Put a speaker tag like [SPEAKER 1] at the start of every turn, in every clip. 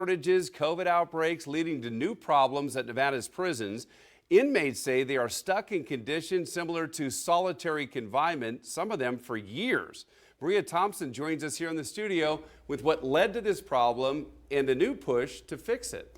[SPEAKER 1] Shortages, COVID outbreaks leading to new problems at Nevada's prisons. Inmates say they are stuck in conditions similar to solitary confinement, some of them for years. Maria Thompson joins us here in the studio with what led to this problem and a new push to fix it.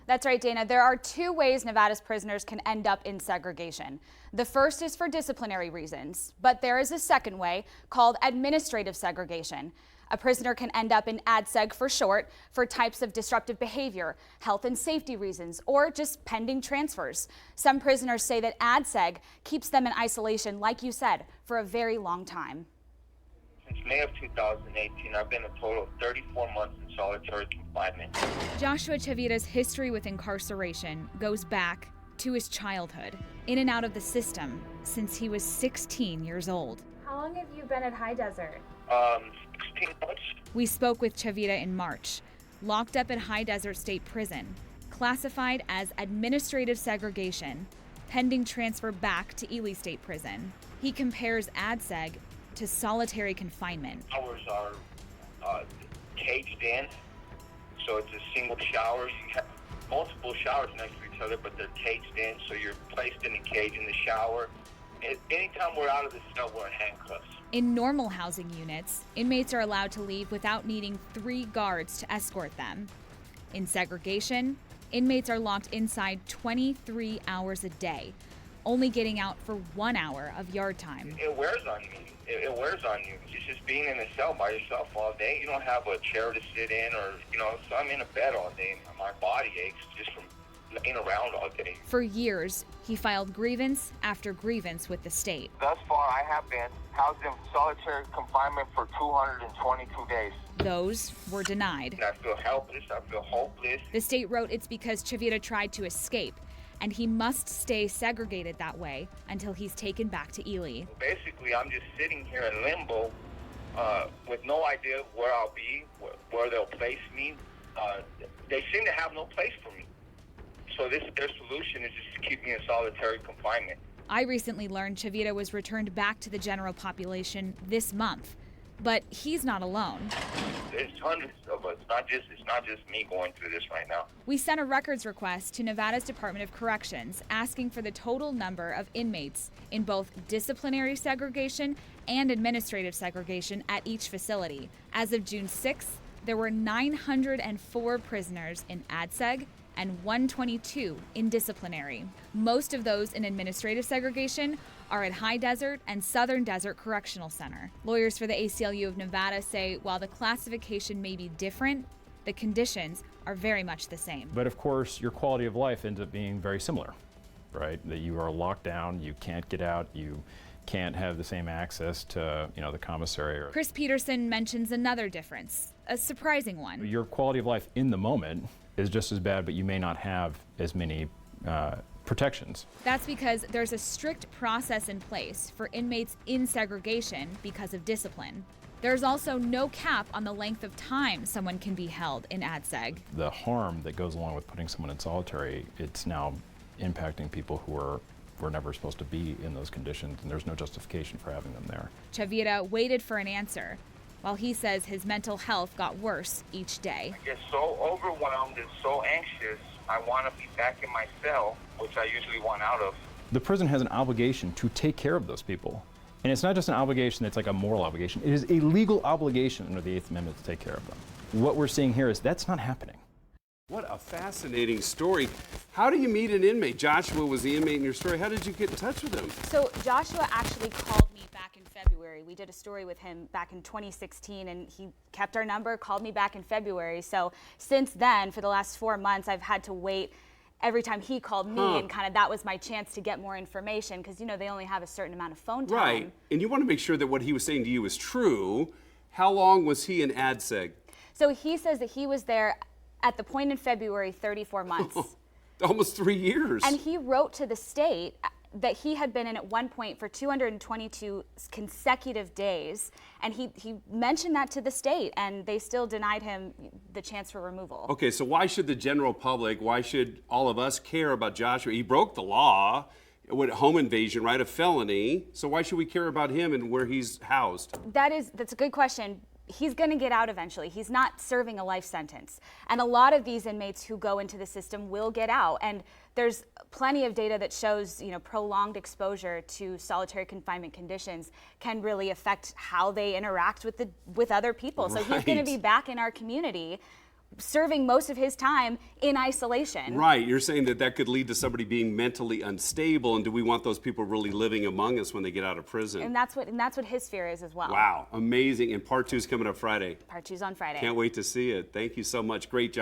[SPEAKER 2] That's right, Dana. There are two ways Nevada's prisoners can end up in segregation. The first is for disciplinary reasons, but there is a second way called administrative segregation. A prisoner can end up in ADSEG for short for types of disruptive behavior, health and safety reasons, or just pending transfers. Some prisoners say that ADSEG keeps them in isolation, like you said, for a very long time.
[SPEAKER 3] Since May of 2018, I've been a total of 34 months in solitary confinement.
[SPEAKER 2] Joshua Chavira's history with incarceration goes back to his childhood, in and out of the system since he was 16 years old. How long have you been at High Desert?
[SPEAKER 3] 16 months.
[SPEAKER 2] We spoke with Chavira in March, locked up at High Desert State Prison, classified as administrative segregation, pending transfer back to Ely State Prison. He compares ADSEG to solitary confinement.
[SPEAKER 3] Showers are caged in, so it's a single shower. You have multiple showers next to each other, but they're caged in, so you're placed in a cage in the shower. Anytime we're out of the cell, we're in handcuffs.
[SPEAKER 2] In normal housing units, inmates are allowed to leave without needing 3 guards to escort them. In segregation, inmates are locked inside 23 hours a day, only getting out for 1 hour of yard time.
[SPEAKER 3] It wears on me. It wears on you. It's just being in a cell by yourself all day. You don't have a chair to sit in, or, so I'm in a bed all day and my body aches just from laying around all day.
[SPEAKER 2] For years, he filed grievance after grievance with the state.
[SPEAKER 3] Thus far, I have been housed in solitary confinement for 222 days.
[SPEAKER 2] Those were denied.
[SPEAKER 3] I feel helpless. I feel hopeless.
[SPEAKER 2] The state wrote it's because Chavira tried to escape, and he must stay segregated that way until he's taken back to Ely.
[SPEAKER 3] Basically, I'm just sitting here in limbo with no idea where I'll be, where they'll place me. They seem to have no place for me. So their solution is just to keep me in solitary confinement.
[SPEAKER 2] I recently learned Chavira was returned back to the general population this month, but he's not alone.
[SPEAKER 3] There's hundreds of us. It's not just me going through this right now.
[SPEAKER 2] We sent a records request to Nevada's Department of Corrections asking for the total number of inmates in both disciplinary segregation and administrative segregation at each facility. As of June 6th, there were 904 prisoners in ADSEG and 122 in disciplinary. Most of those in administrative segregation are at High Desert and Southern Desert Correctional Center. Lawyers for the ACLU of Nevada say while the classification may be different, the conditions are very much the same.
[SPEAKER 4] But of course, your quality of life ends up being very similar, right? That you are locked down, you can't get out, you can't have the same access to, the commissary.
[SPEAKER 2] Chris Peterson mentions another difference, a surprising one.
[SPEAKER 4] Your quality of life in the moment is just as bad, but you may not have as many protections.
[SPEAKER 2] That's because there's a strict process in place for inmates in segregation because of discipline. There's also no cap on the length of time someone can be held in ADSEG.
[SPEAKER 4] The harm that goes along with putting someone in solitary, it's now impacting people who were never supposed to be in those conditions, and there's no justification for having them there.
[SPEAKER 2] Chavira waited for an answer, while he says his mental health got worse each day.
[SPEAKER 3] I get so overwhelmed and so anxious, I want to be back in my cell, which I usually want out of.
[SPEAKER 4] The prison has an obligation to take care of those people. And it's not just an obligation that's like a moral obligation. It is a legal obligation under the 8th Amendment to take care of them. What we're seeing here is that's not happening.
[SPEAKER 1] What a fascinating story. How do you meet an inmate? Joshua was the inmate in your story. How did you get in touch with him?
[SPEAKER 2] So Joshua actually called me back in February. We did a story with him back in 2016, and he kept our number, called me back in February. So since then, for the last 4 months, I've had to wait every time he called me, and kind of that was my chance to get more information because, they only have a certain amount of phone time.
[SPEAKER 1] Right, and you want to make sure that what he was saying to you is true. How long was he in ADSEG?
[SPEAKER 2] So he says that he was there at the point in February, 34 months.
[SPEAKER 1] Almost 3 years.
[SPEAKER 2] And he wrote to the state that he had been in at one point for 222 consecutive days. And he mentioned that to the state, and they still denied him the chance for removal.
[SPEAKER 1] Okay, so why should the general public, why should all of us care about Joshua? He broke the law. With home invasion, right? A felony. So why should we care about him and where he's housed?
[SPEAKER 2] That's a good question.
[SPEAKER 5] he's going to get out eventually. He's not serving a life sentence. And a lot of these inmates who go into the system will get out. And there's plenty of data that shows, prolonged exposure to solitary confinement conditions can really affect how they interact with other people. So he's going to be back in our community, serving most of his time in isolation.
[SPEAKER 1] Right, you're saying that could lead to somebody being mentally unstable, and do we want those people really living among us when they get out of prison?
[SPEAKER 5] And that's what his fear is as well.
[SPEAKER 1] Wow, amazing. And part 2 is coming up Friday.
[SPEAKER 5] Part 2's on Friday.
[SPEAKER 1] Can't wait to see it. Thank you so much. Great job.